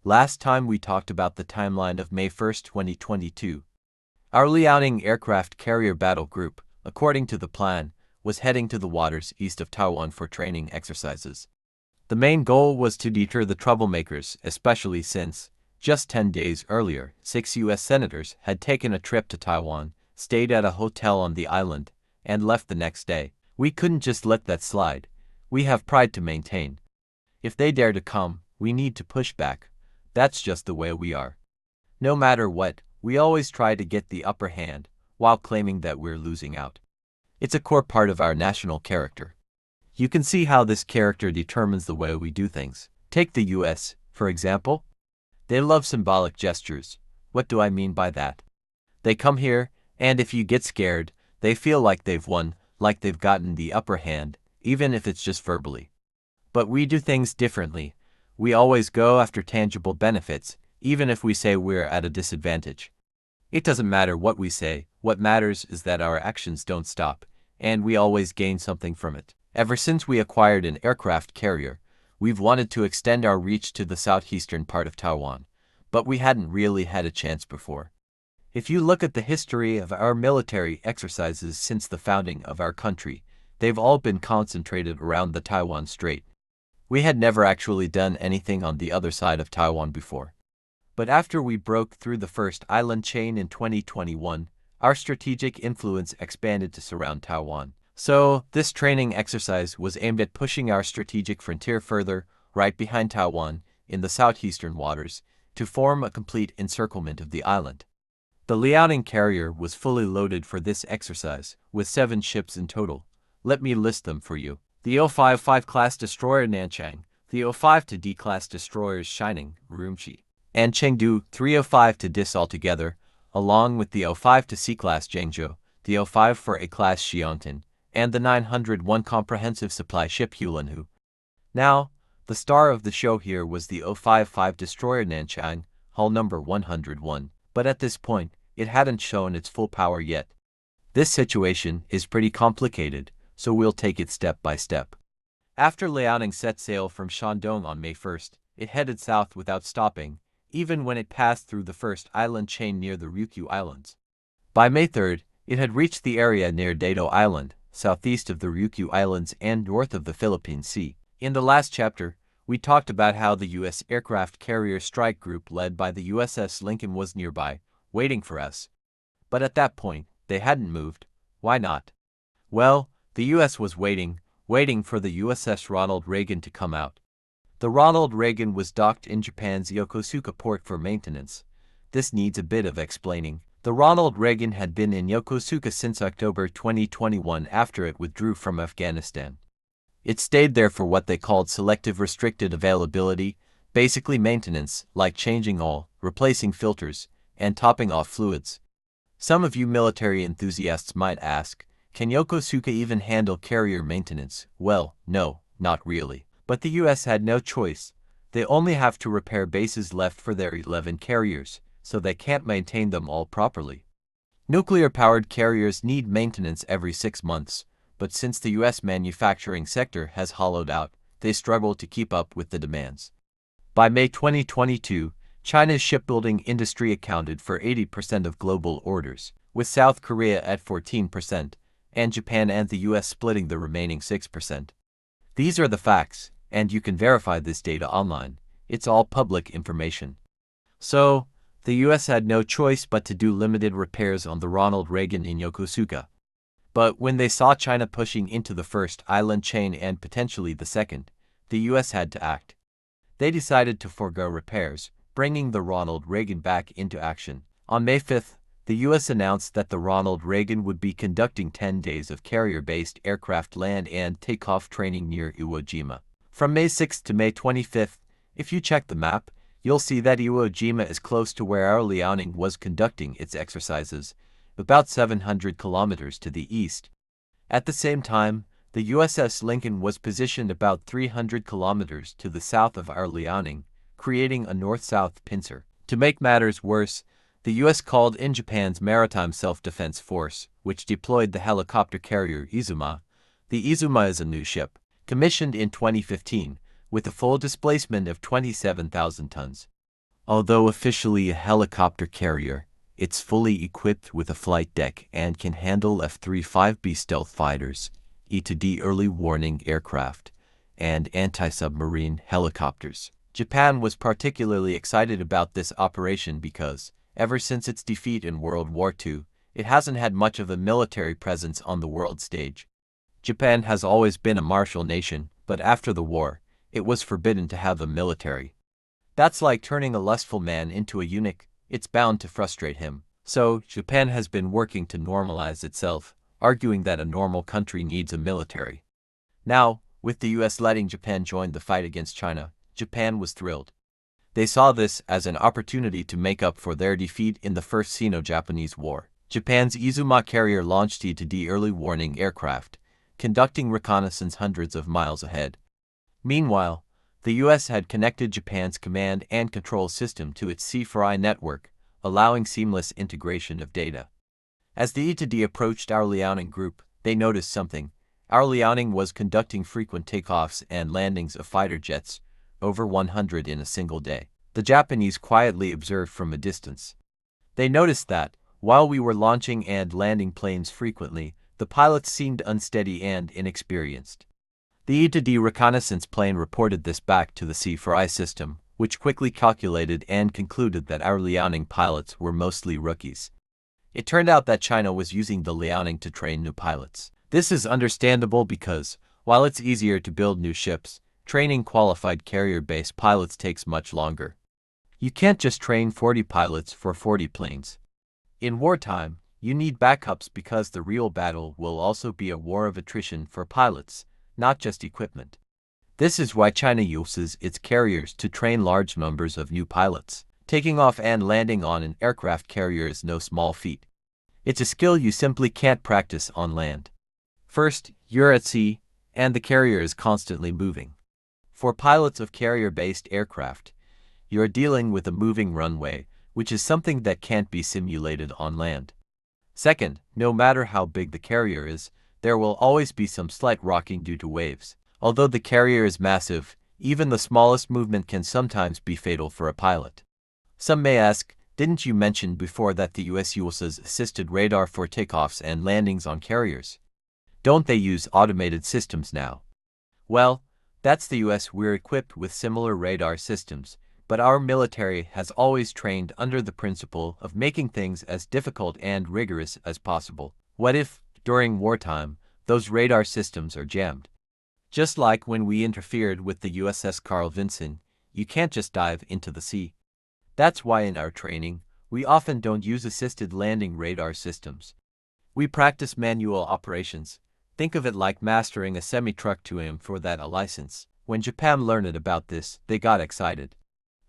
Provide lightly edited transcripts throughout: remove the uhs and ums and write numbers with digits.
Last time we talked about the timeline of May 1st, 2022. Our Liaoning aircraft carrier battle group, according to the plan, was heading to the waters east of Taiwan for training exercises. The main goal was to deter the troublemakers, especially since, just 10 days earlier, 6 U.S. senators had taken a trip to Taiwan, stayed at a hotel on the island, and left the next day. We couldn't just let that slide. We have pride to maintain. If they dare to come, we need to push back. That's just the way we are. No matter what, we always try to get the upper hand, while claiming that we're losing out. It's a core part of our national character. You can see how this character determines the way we do things. Take the US, for example. They love symbolic gestures. What do I mean by that? They come here, and if you get scared, they feel like they've won, like they've gotten the upper hand, even if it's just verbally. But we do things differently. We always go after tangible benefits, even if we say we're at a disadvantage. It doesn't matter what we say, what matters is that our actions don't stop, and we always gain something from it. Ever since we acquired an aircraft carrier, we've wanted to extend our reach to the southeastern part of Taiwan, but we hadn't really had a chance before. If you look at the history of our military exercises since the founding of our country, they've all been concentrated around the Taiwan Strait. We had never actually done anything on the other side of Taiwan before. But after we broke through the first island chain in 2021, our strategic influence expanded to surround Taiwan. So, this training exercise was aimed at pushing our strategic frontier further, right behind Taiwan, in the southeastern waters, to form a complete encirclement of the island. The Liaoning carrier was fully loaded for this exercise, with 7 ships in total. Let me list them for you. The O-55 class destroyer Nanchang, the O-5-D class destroyers Shining, Urumqi, and Chengdu 305 Dis altogether, along with the O-5C class Zhengzhou, the O-5 class Xiongtan, and the 901 comprehensive supply ship Hulanhu. Now, the star of the show here was the O-55 destroyer Nanchang, hull number 101, but at this point, it hadn't shown its full power yet. This situation is pretty complicated, so we'll take it step by step. After Liaoning set sail from Shandong on May 1st, it headed south without stopping, even when it passed through the first island chain near the Ryukyu Islands. By May 3rd, it had reached the area near Dado Island, southeast of the Ryukyu Islands and north of the Philippine Sea. In the last chapter, we talked about how the U.S. aircraft carrier strike group led by the USS Lincoln was nearby, waiting for us. But at that point, they hadn't moved. Why not? Well, the U.S. was waiting for the USS Ronald Reagan to come out. The Ronald Reagan was docked in Japan's Yokosuka port for maintenance. This needs a bit of explaining. The Ronald Reagan had been in Yokosuka since October 2021 after it withdrew from Afghanistan. It stayed there for what they called selective restricted availability, basically maintenance, like changing oil, replacing filters, and topping off fluids. Some of you military enthusiasts might ask, can Yokosuka even handle carrier maintenance? Well, no, not really. But the US had no choice. They only have to repair bases left for their 11 carriers, so they can't maintain them all properly. Nuclear-powered carriers need maintenance every 6 months, but since the US manufacturing sector has hollowed out, they struggle to keep up with the demands. By May 2022, China's shipbuilding industry accounted for 80% of global orders, with South Korea at 14%, and Japan and the US splitting the remaining 6%. These are the facts, and you can verify this data online. It's all public information. So, the US had no choice but to do limited repairs on the Ronald Reagan in Yokosuka. But when they saw China pushing into the first island chain and potentially the second, the US had to act. They decided to forego repairs, bringing the Ronald Reagan back into action. On May 5th, the U.S. announced that the Ronald Reagan would be conducting 10 days of carrier-based aircraft land and takeoff training near Iwo Jima. From May 6th to May 25th, if you check the map, you'll see that Iwo Jima is close to where our Liaoning was conducting its exercises, about 700 kilometers to the east. At the same time, the USS Lincoln was positioned about 300 kilometers to the south of our Liaoning, creating a north-south pincer. To make matters worse, the U.S. called in Japan's Maritime Self-Defense Force, which deployed the helicopter carrier Izuma. The Izuma is a new ship, commissioned in 2015, with a full displacement of 27,000 tons. Although officially a helicopter carrier, it's fully equipped with a flight deck and can handle F-35B stealth fighters, E-2D early warning aircraft, and anti-submarine helicopters. Japan was particularly excited about this operation because, ever since its defeat in World War II, it hasn't had much of a military presence on the world stage. Japan has always been a martial nation, but after the war, it was forbidden to have a military. That's like turning a lustful man into a eunuch, it's bound to frustrate him. So, Japan has been working to normalize itself, arguing that a normal country needs a military. Now, with the US letting Japan join the fight against China, Japan was thrilled. They saw this as an opportunity to make up for their defeat in the First Sino-Japanese War. Japan's Izuma carrier launched E-2D early warning aircraft, conducting reconnaissance hundreds of miles ahead. Meanwhile, the US had connected Japan's command and control system to its C4I network, allowing seamless integration of data. As the E-2D approached our Liaoning group, they noticed something. Our Liaoning was conducting frequent takeoffs and landings of fighter jets, over 100 in a single day. The Japanese quietly observed from a distance. They noticed that, while we were launching and landing planes frequently, the pilots seemed unsteady and inexperienced. The E-2D reconnaissance plane reported this back to the C4I system, which quickly calculated and concluded that our Liaoning pilots were mostly rookies. It turned out that China was using the Liaoning to train new pilots. This is understandable because, while it's easier to build new ships, training qualified carrier-based pilots takes much longer. You can't just train 40 pilots for 40 planes. In wartime, you need backups because the real battle will also be a war of attrition for pilots, not just equipment. This is why China uses its carriers to train large numbers of new pilots. Taking off and landing on an aircraft carrier is no small feat. It's a skill you simply can't practice on land. First, you're at sea, and the carrier is constantly moving. For pilots of carrier-based aircraft, you're dealing with a moving runway, which is something that can't be simulated on land. Second, no matter how big the carrier is, there will always be some slight rocking due to waves. Although the carrier is massive, even the smallest movement can sometimes be fatal for a pilot. Some may ask, didn't you mention before that the US uses assisted radar for takeoffs and landings on carriers? Don't they use automated systems now? Well, that's the US. We're equipped with similar radar systems, but our military has always trained under the principle of making things as difficult and rigorous as possible. What if, during wartime, those radar systems are jammed? Just like when we interfered with the USS Carl Vinson, you can't just dive into the sea. That's why in our training, we often don't use assisted landing radar systems. We practice manual operations. Think of it like mastering a semi-truck to aim for that a license. When Japan learned about this, they got excited.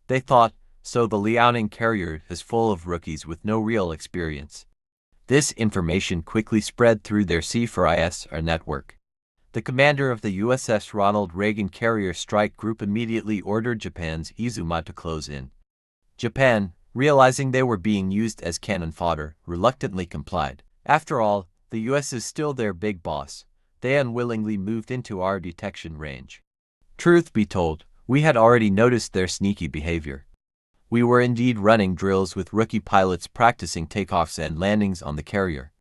They thought, so the Liaoning carrier is full of rookies with no real experience. This information quickly spread through their C4ISR network. The commander of the USS Ronald Reagan Carrier Strike Group immediately ordered Japan's Izuma to close in. Japan, realizing they were being used as cannon fodder, reluctantly complied. After all, the US is still their big boss. They unwillingly moved into our detection range. Truth be told, we had already noticed their sneaky behavior. We were indeed running drills with rookie pilots practicing takeoffs and landings on the carrier.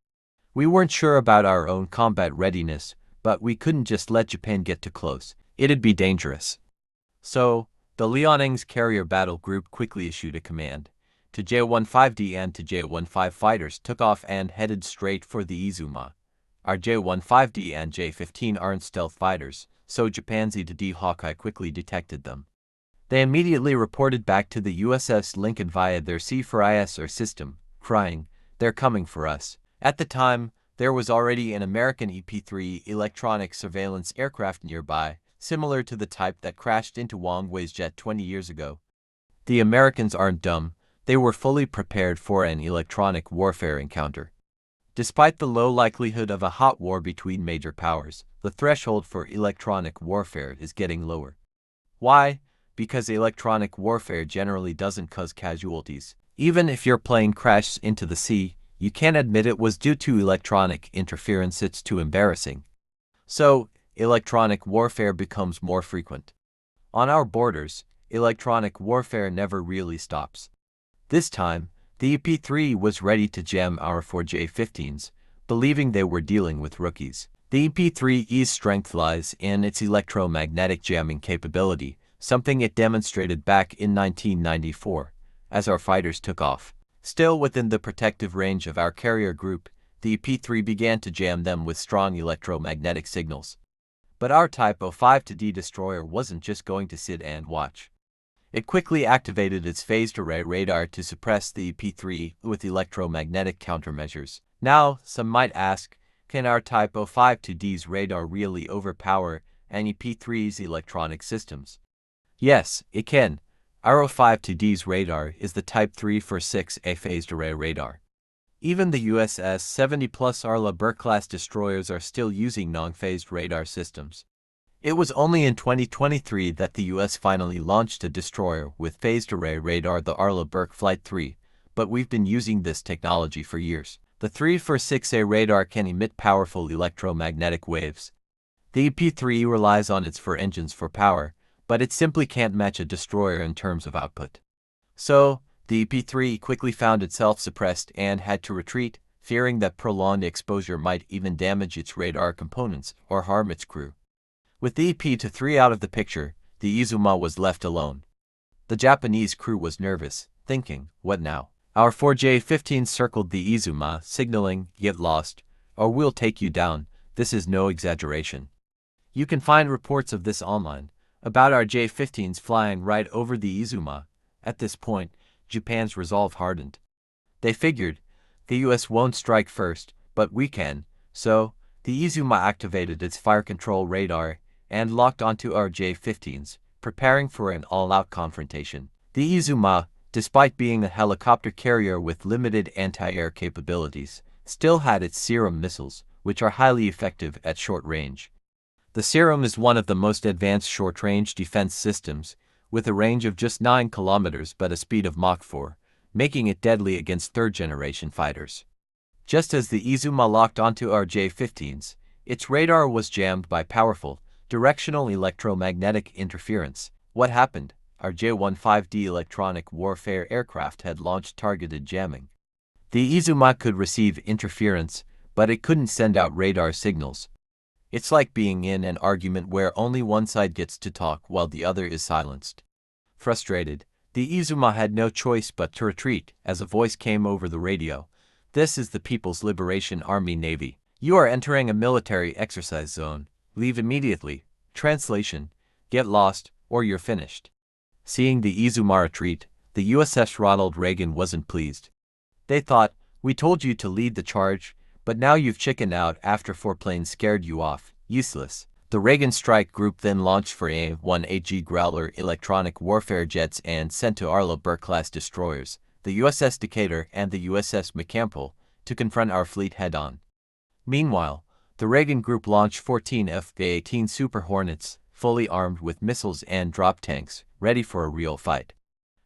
We weren't sure about our own combat readiness, but we couldn't just let Japan get too close. It'd be dangerous. So, the Liaoning's carrier battle group quickly issued a command. To J-15D and to J-15 fighters took off and headed straight for the Izuma. Our J-15D and J-15 aren't stealth fighters, so Japan's E-2D Hawkeye quickly detected them. They immediately reported back to the USS Lincoln via their C4ISR system, crying, "They're coming for us." At the time, there was already an American EP-3 electronic surveillance aircraft nearby, similar to the type that crashed into Wang Wei's jet 20 years ago. The Americans aren't dumb. They were fully prepared for an electronic warfare encounter. Despite the low likelihood of a hot war between major powers, the threshold for electronic warfare is getting lower. Why? Because electronic warfare generally doesn't cause casualties. Even if your plane crashes into the sea, you can't admit it was due to electronic interference. It's too embarrassing. So, electronic warfare becomes more frequent. On our borders, electronic warfare never really stops. This time, the EP-3 was ready to jam our 4J-15s, believing they were dealing with rookies. The EP-3E's strength lies in its electromagnetic jamming capability, something it demonstrated back in 1994, as our fighters took off. Still within the protective range of our carrier group, the EP-3 began to jam them with strong electromagnetic signals. But our Type 05-D destroyer wasn't just going to sit and watch. It quickly activated its phased array radar to suppress the EP-3 with electromagnetic countermeasures. Now, some might ask, can our Type 05-D's radar really overpower an EP-3's electronic systems? Yes, it can. Our 05-D's radar is the Type 346A phased array radar. Even the USS 70+ Arleigh Burke-class destroyers are still using non-phased radar systems. It was only in 2023 that the US finally launched a destroyer with phased array radar, the Arleigh Burke Flight 3, but we've been using this technology for years. The 346A radar can emit powerful electromagnetic waves. The EP-3 relies on its four engines for power, but it simply can't match a destroyer in terms of output. So, the EP-3 quickly found itself suppressed and had to retreat, fearing that prolonged exposure might even damage its radar components or harm its crew. With the EP-3 out of the picture, the Izuma was left alone. The Japanese crew was nervous, thinking, what now? Our 4J-15 circled the Izuma, signaling, get lost, or we'll take you down. This is no exaggeration. You can find reports of this online, about our J-15s flying right over the Izuma. At this point, Japan's resolve hardened. They figured, the US won't strike first, but we can, so the Izuma activated its fire control radar and locked onto our J-15s, preparing for an all-out confrontation. The Izuma, despite being a helicopter carrier with limited anti-air capabilities, still had its Serum missiles, which are highly effective at short range. The Serum is one of the most advanced short-range defense systems, with a range of just 9 kilometers but a speed of Mach 4, making it deadly against third-generation fighters. Just as the Izuma locked onto our J-15s, its radar was jammed by powerful, directional electromagnetic interference. What happened? Our J-15D electronic warfare aircraft had launched targeted jamming. The Izuma could receive interference, but it couldn't send out radar signals. It's like being in an argument where only one side gets to talk while the other is silenced. Frustrated, the Izuma had no choice but to retreat as a voice came over the radio. This is the People's Liberation Army Navy. You are entering a military exercise zone. Leave immediately. Translation: get lost, or you're finished. Seeing the Izuma retreat, the USS Ronald Reagan wasn't pleased. They thought, we told you to lead the charge, but now you've chickened out after 4 planes scared you off. Useless. The Reagan Strike Group then launched for A-1AG Growler electronic warfare jets and sent to Arleigh Burke-class destroyers, the USS Decatur and the USS McCampbell, to confront our fleet head-on. Meanwhile, the Reagan Group launched 14 F-18 Super Hornets, fully armed with missiles and drop tanks, ready for a real fight.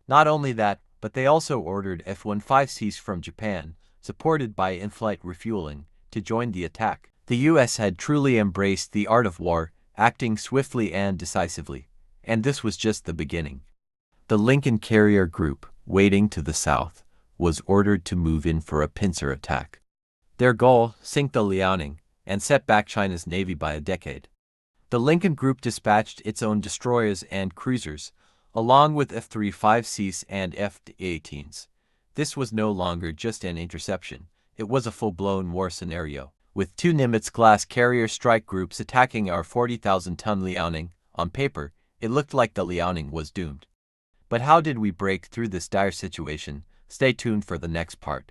Not only that, but they also ordered F-15Cs from Japan, supported by in-flight refueling, to join the attack. The US had truly embraced the art of war, acting swiftly and decisively. And this was just the beginning. The Lincoln Carrier Group, waiting to the south, was ordered to move in for a pincer attack. Their goal, sink the Liaoning, and set back China's navy by a decade. The Lincoln Group dispatched its own destroyers and cruisers, along with F-35Cs and F-18s. This was no longer just an interception, it was a full-blown war scenario, with 2 Nimitz-class carrier strike groups attacking our 40,000-ton Liaoning. On paper, it looked like the Liaoning was doomed. But how did we break through this dire situation? Stay tuned for the next part.